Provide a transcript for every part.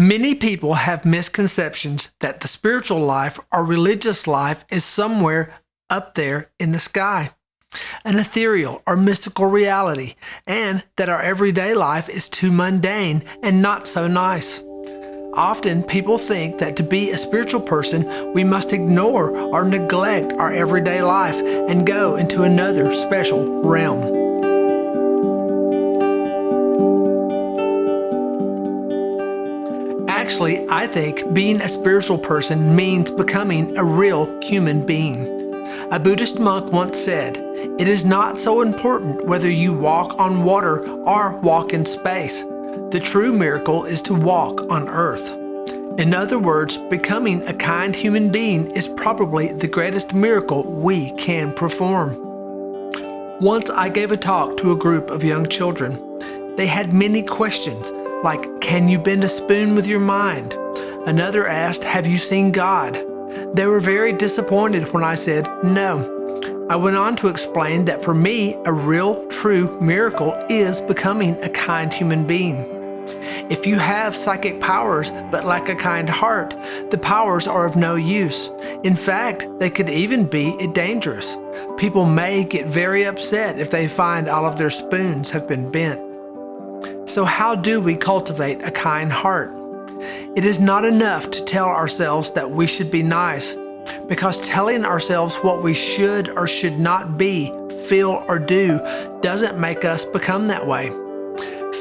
Many people have misconceptions that the spiritual life or religious life is somewhere up there in the sky, an ethereal or mystical reality, and that our everyday life is too mundane and not so nice. Often people think that to be a spiritual person, we must ignore or neglect our everyday life and go into another special realm. Actually, I think being a spiritual person means becoming a real human being. A Buddhist monk once said, "It is not so important whether you walk on water or walk in space. The true miracle is to walk on earth." In other words, becoming a kind human being is probably the greatest miracle we can perform. Once I gave a talk to a group of young children. They had many questions, like, can you bend a spoon with your mind? Another asked, have you seen God? They were very disappointed when I said no. I went on to explain that for me, a real, true miracle is becoming a kind human being. If you have psychic powers but lack a kind heart, the powers are of no use. In fact, they could even be dangerous. People may get very upset if they find all of their spoons have been bent. So how do we cultivate a kind heart? It is not enough to tell ourselves that we should be nice, because telling ourselves what we should or should not be, feel, or do doesn't make us become that way.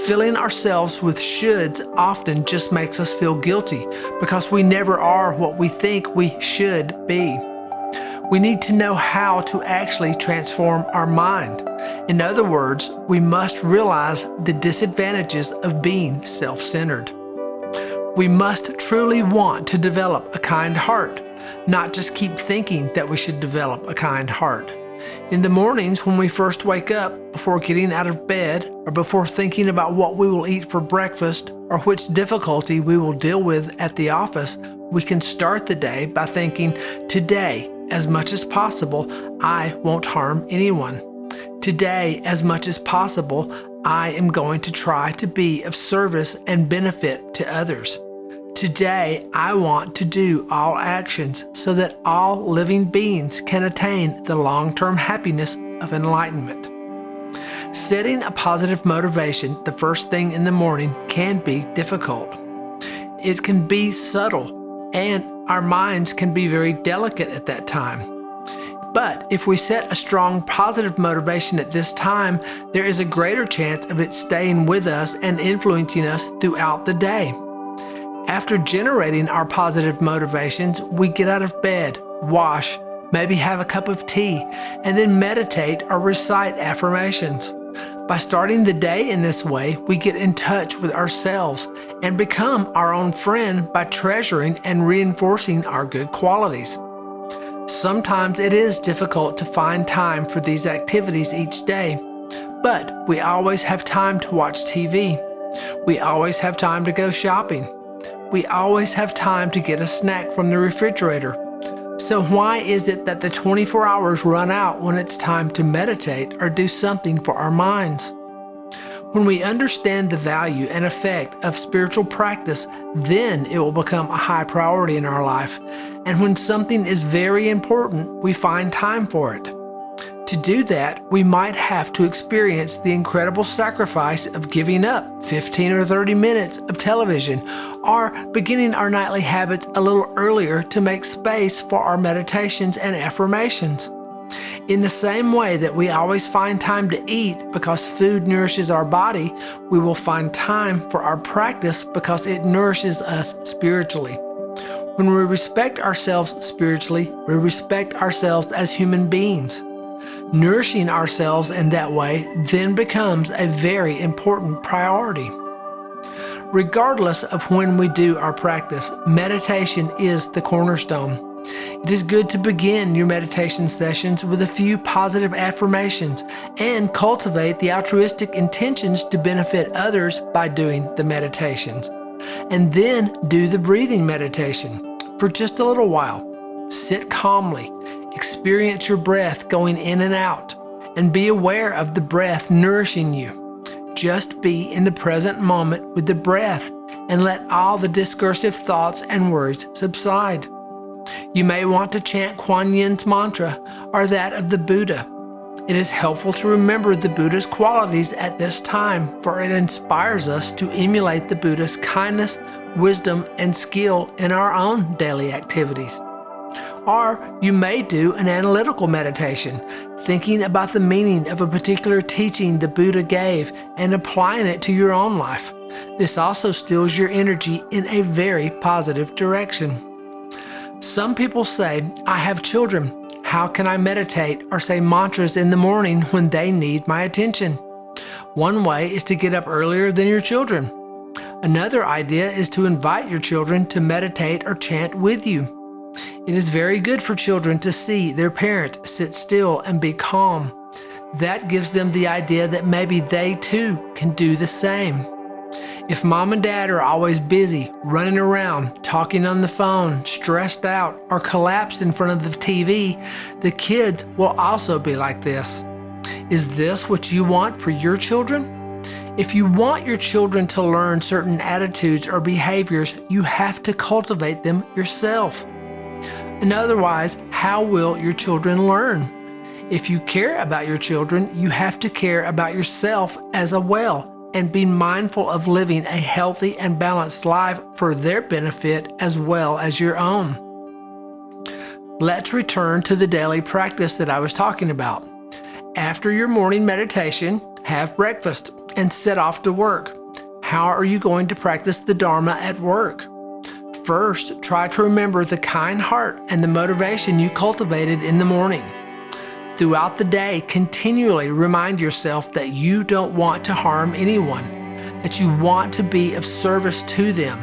Filling ourselves with shoulds often just makes us feel guilty because we never are what we think we should be. We need to know how to actually transform our mind. In other words, we must realize the disadvantages of being self-centered. We must truly want to develop a kind heart, not just keep thinking that we should develop a kind heart. In the mornings when we first wake up, before getting out of bed, or before thinking about what we will eat for breakfast, or which difficulty we will deal with at the office, we can start the day by thinking, today, as much as possible, I won't harm anyone. Today, as much as possible, I am going to try to be of service and benefit to others. Today, I want to do all actions so that all living beings can attain the long-term happiness of enlightenment. Setting a positive motivation the first thing in the morning can be difficult. It can be subtle, and our minds can be very delicate at that time. But if we set a strong positive motivation at this time, there is a greater chance of it staying with us and influencing us throughout the day. After generating our positive motivations, we get out of bed, wash, maybe have a cup of tea, and then meditate or recite affirmations. By starting the day in this way, we get in touch with ourselves and become our own friend by treasuring and reinforcing our good qualities. Sometimes it is difficult to find time for these activities each day, but we always have time to watch TV. We always have time to go shopping. We always have time to get a snack from the refrigerator. So why is it that the 24 hours run out when it's time to meditate or do something for our minds? When we understand the value and effect of spiritual practice, then it will become a high priority in our life. And when something is very important, we find time for it. To do that, we might have to experience the incredible sacrifice of giving up 15 or 30 minutes of television, or beginning our nightly habits a little earlier to make space for our meditations and affirmations. In the same way that we always find time to eat because food nourishes our body, we will find time for our practice because it nourishes us spiritually. When we respect ourselves spiritually, we respect ourselves as human beings. Nourishing ourselves in that way then becomes a very important priority. Regardless of when we do our practice, meditation is the cornerstone. It is good to begin your meditation sessions with a few positive affirmations and cultivate the altruistic intentions to benefit others by doing the meditations. And then do the breathing meditation for just a little while. Sit calmly, experience your breath going in and out, and be aware of the breath nourishing you. Just be in the present moment with the breath and let all the discursive thoughts and words subside. You may want to chant Kuan Yin's mantra or that of the Buddha. It is helpful to remember the Buddha's qualities at this time, for it inspires us to emulate the Buddha's kindness, wisdom, and skill in our own daily activities. Or you may do an analytical meditation, thinking about the meaning of a particular teaching the Buddha gave and applying it to your own life. This also steals your energy in a very positive direction. Some people say, "I have children. How can I meditate or say mantras in the morning when they need my attention?" One way is to get up earlier than your children. Another idea is to invite your children to meditate or chant with you. It is very good for children to see their parent sit still and be calm. That gives them the idea that maybe they too can do the same. If mom and dad are always busy, running around, talking on the phone, stressed out, or collapsed in front of the TV, the kids will also be like this. Is this what you want for your children? If you want your children to learn certain attitudes or behaviors, you have to cultivate them yourself. And otherwise, how will your children learn? If you care about your children, you have to care about yourself as well, and be mindful of living a healthy and balanced life for their benefit as well as your own. Let's return to the daily practice that I was talking about. After your morning meditation, have breakfast and set off to work. How are you going to practice the Dharma at work? First, try to remember the kind heart and the motivation you cultivated in the morning. Throughout the day, continually remind yourself that you don't want to harm anyone, that you want to be of service to them,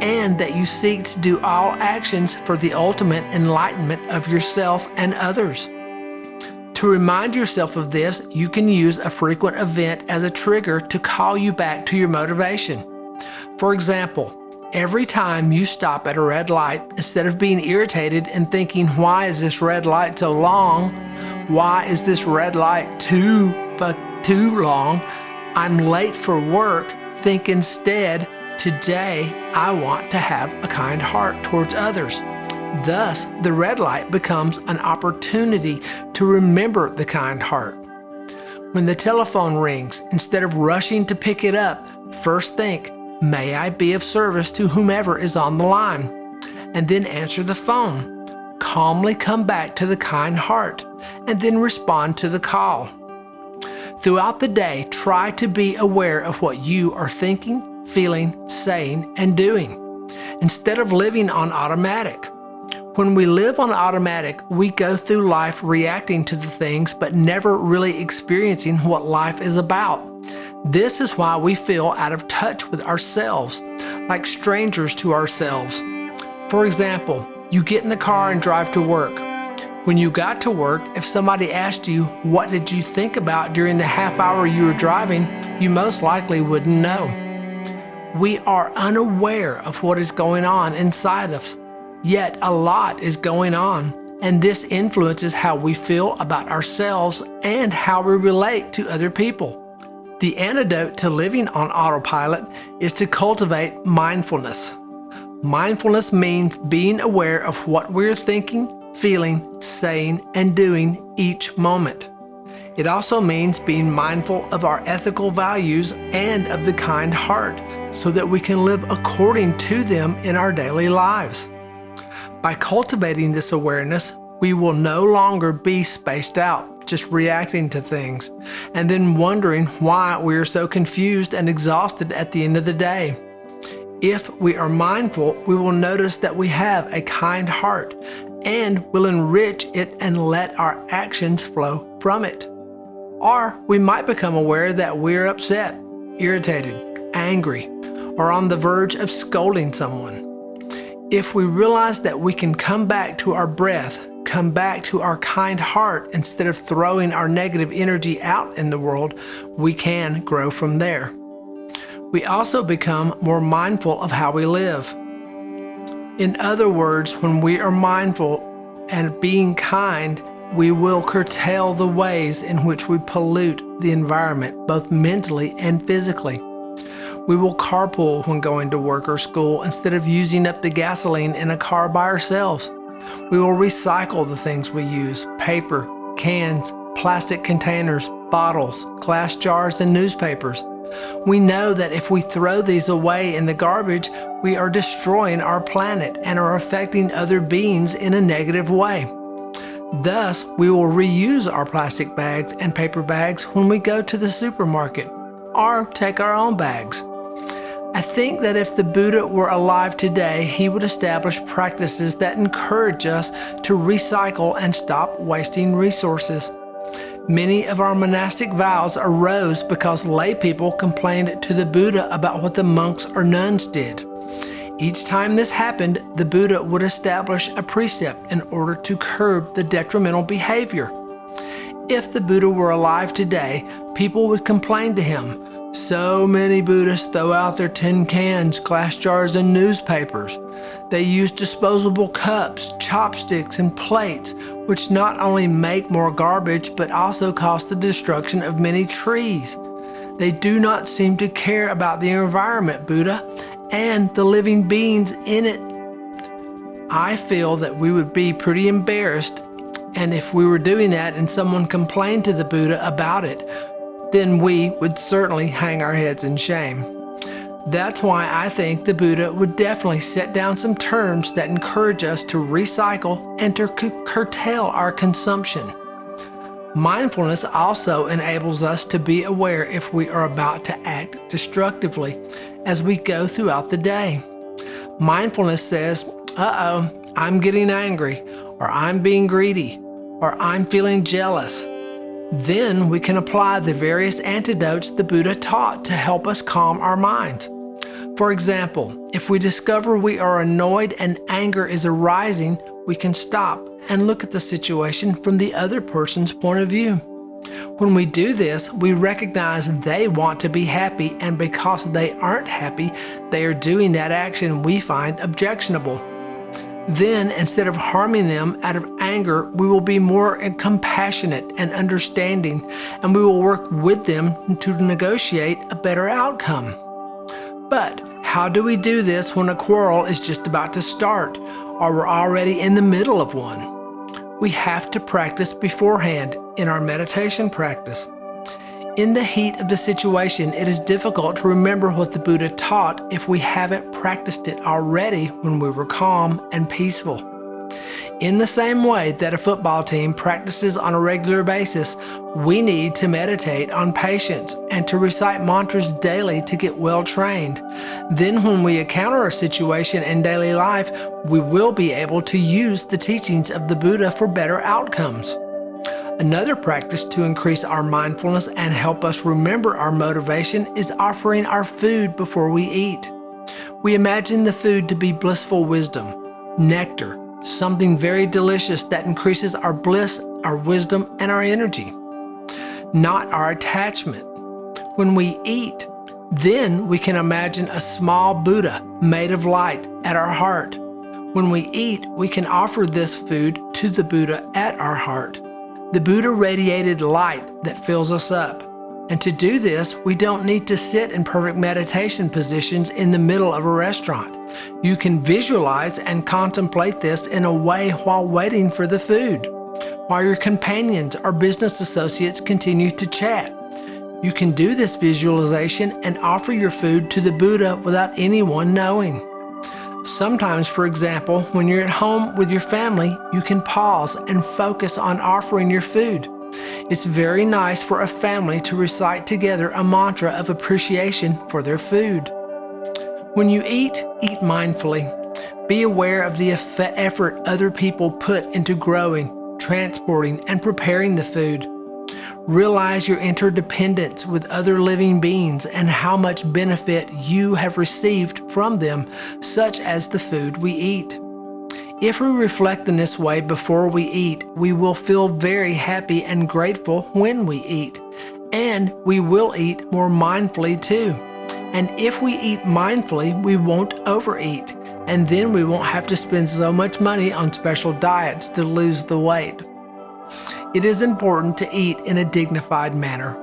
and that you seek to do all actions for the ultimate enlightenment of yourself and others. To remind yourself of this, you can use a frequent event as a trigger to call you back to your motivation. For example, every time you stop at a red light, instead of being irritated and thinking, "Why is this red light so long? Why is this red light too long? I'm late for work," think instead, "Today I want to have a kind heart towards others." Thus, the red light becomes an opportunity to remember the kind heart. When the telephone rings, instead of rushing to pick it up, first think, "May I be of service to whomever is on the line?" And then answer the phone. Calmly come back to the kind heart, and then respond to the call. Throughout the day, try to be aware of what you are thinking, feeling, saying, and doing, instead of living on automatic. When we live on automatic, we go through life reacting to the things but never really experiencing what life is about. This is why we feel out of touch with ourselves, like strangers to ourselves. For example, you get in the car and drive to work. When you got to work, if somebody asked you, "What did you think about during the half hour you were driving?" you most likely wouldn't know. We are unaware of what is going on inside us, yet a lot is going on, and this influences how we feel about ourselves and how we relate to other people. The antidote to living on autopilot is to cultivate mindfulness. Mindfulness means being aware of what we're thinking, feeling, saying, and doing each moment. It also means being mindful of our ethical values and of the kind heart, so that we can live according to them in our daily lives. By cultivating this awareness, we will no longer be spaced out, just reacting to things, and then wondering why we are so confused and exhausted at the end of the day. If we are mindful, we will notice that we have a kind heart and will enrich it and let our actions flow from it. Or we might become aware that we're upset, irritated, angry, or on the verge of scolding someone. If we realize that we can come back to our breath, come back to our kind heart instead of throwing our negative energy out in the world, we can grow from there. We also become more mindful of how we live. In other words, when we are mindful and being kind, we will curtail the ways in which we pollute the environment, both mentally and physically. We will carpool when going to work or school instead of using up the gasoline in a car by ourselves. We will recycle the things we use: paper, cans, plastic containers, bottles, glass jars, and newspapers. We know that if we throw these away in the garbage, we are destroying our planet and are affecting other beings in a negative way. Thus, we will reuse our plastic bags and paper bags when we go to the supermarket, or take our own bags. I think that if the Buddha were alive today, he would establish practices that encourage us to recycle and stop wasting resources. Many of our monastic vows arose because lay people complained to the Buddha about what the monks or nuns did. Each time this happened, the Buddha would establish a precept in order to curb the detrimental behavior. If the Buddha were alive today, people would complain to him. So many Buddhists throw out their tin cans, glass jars, and newspapers. They use disposable cups, chopsticks, and plates, which not only make more garbage, but also cause the destruction of many trees. They do not seem to care about the environment, Buddha, and the living beings in it. I feel that we would be pretty embarrassed, and if we were doing that and someone complained to the Buddha about it, then we would certainly hang our heads in shame. That's why I think the Buddha would definitely set down some terms that encourage us to recycle and to curtail our consumption. Mindfulness also enables us to be aware if we are about to act destructively as we go throughout the day. Mindfulness says, I'm getting angry, or I'm being greedy, or I'm feeling jealous. Then we can apply the various antidotes the Buddha taught to help us calm our minds. For example, if we discover we are annoyed and anger is arising, we can stop and look at the situation from the other person's point of view. When we do this, we recognize they want to be happy, and because they aren't happy, they are doing that action we find objectionable. Then, instead of harming them out of anger, we will be more compassionate and understanding, and we will work with them to negotiate a better outcome. But how do we do this when a quarrel is just about to start, or we're already in the middle of one? We have to practice beforehand in our meditation practice. In the heat of the situation, it is difficult to remember what the Buddha taught if we haven't practiced it already when we were calm and peaceful. In the same way that a football team practices on a regular basis, we need to meditate on patience and to recite mantras daily to get well trained. Then when we encounter a situation in daily life, we will be able to use the teachings of the Buddha for better outcomes. Another practice to increase our mindfulness and help us remember our motivation is offering our food before we eat. We imagine the food to be blissful wisdom, nectar, something very delicious that increases our bliss, our wisdom, and our energy, not our attachment. When we eat, then we can imagine a small Buddha made of light at our heart. When we eat, we can offer this food to the Buddha at our heart. The Buddha radiated light that fills us up. And to do this, we don't need to sit in perfect meditation positions in the middle of a restaurant. You can visualize and contemplate this in a way while waiting for the food, while your companions or business associates continue to chat. You can do this visualization and offer your food to the Buddha without anyone knowing. Sometimes, for example, when you're at home with your family, you can pause and focus on offering your food. It's very nice for a family to recite together a mantra of appreciation for their food. When you eat mindfully. Be aware of the effort other people put into growing, transporting, and preparing the food. Realize your interdependence with other living beings and how much benefit you have received from them, such as the food we eat. If we reflect in this way before we eat, we will feel very happy and grateful when we eat. And we will eat more mindfully too. And if we eat mindfully, we won't overeat. And then we won't have to spend so much money on special diets to lose the weight. It is important to eat in a dignified manner.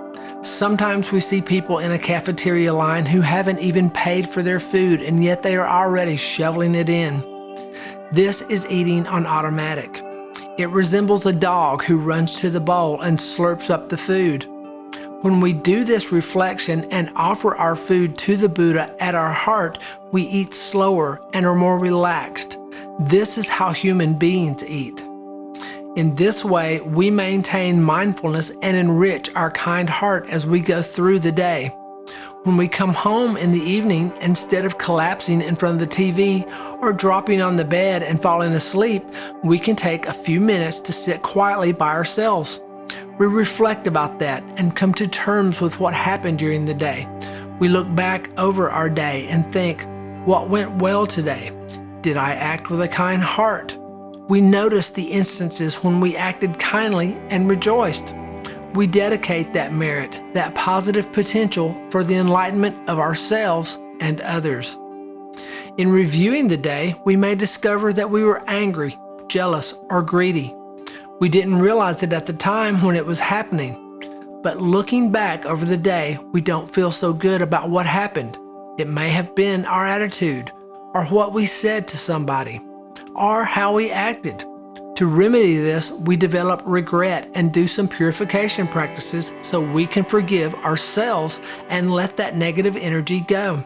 Sometimes we see people in a cafeteria line who haven't even paid for their food, and yet they are already shoveling it in. This is eating on automatic. It resembles a dog who runs to the bowl and slurps up the food. When we do this reflection and offer our food to the Buddha at our heart, we eat slower and are more relaxed. This is how human beings eat. In this way, we maintain mindfulness and enrich our kind heart as we go through the day. When we come home in the evening, instead of collapsing in front of the TV or dropping on the bed and falling asleep, we can take a few minutes to sit quietly by ourselves. We reflect about that and come to terms with what happened during the day. We look back over our day and think, what went well today? Did I act with a kind heart? We notice the instances when we acted kindly and rejoiced. We dedicate that merit, that positive potential for the enlightenment of ourselves and others. In reviewing the day, we may discover that we were angry, jealous, or greedy. We didn't realize it at the time when it was happening. But looking back over the day, we don't feel so good about what happened. It may have been our attitude, or what we said to somebody, or how we acted. To remedy this, we develop regret and do some purification practices so we can forgive ourselves and let that negative energy go.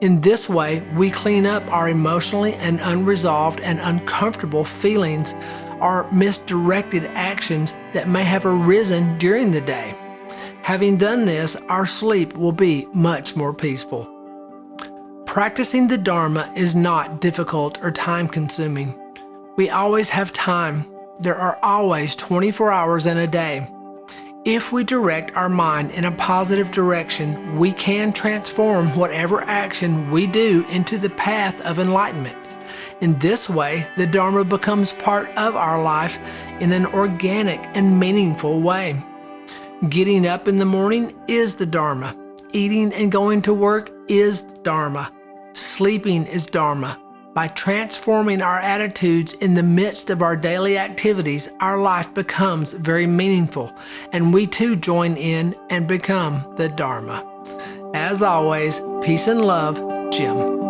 In this way, we clean up our emotionally and unresolved and uncomfortable feelings or misdirected actions that may have arisen during the day. Having done this, our sleep will be much more peaceful. Practicing the Dharma is not difficult or time-consuming. We always have time. There are always 24 hours in a day. If we direct our mind in a positive direction, we can transform whatever action we do into the path of enlightenment. In this way, the Dharma becomes part of our life in an organic and meaningful way. Getting up in the morning is the Dharma. Eating and going to work is Dharma. Sleeping is Dharma. By transforming our attitudes in the midst of our daily activities, our life becomes very meaningful, and we too join in and become the Dharma. As always, peace and love, Jim.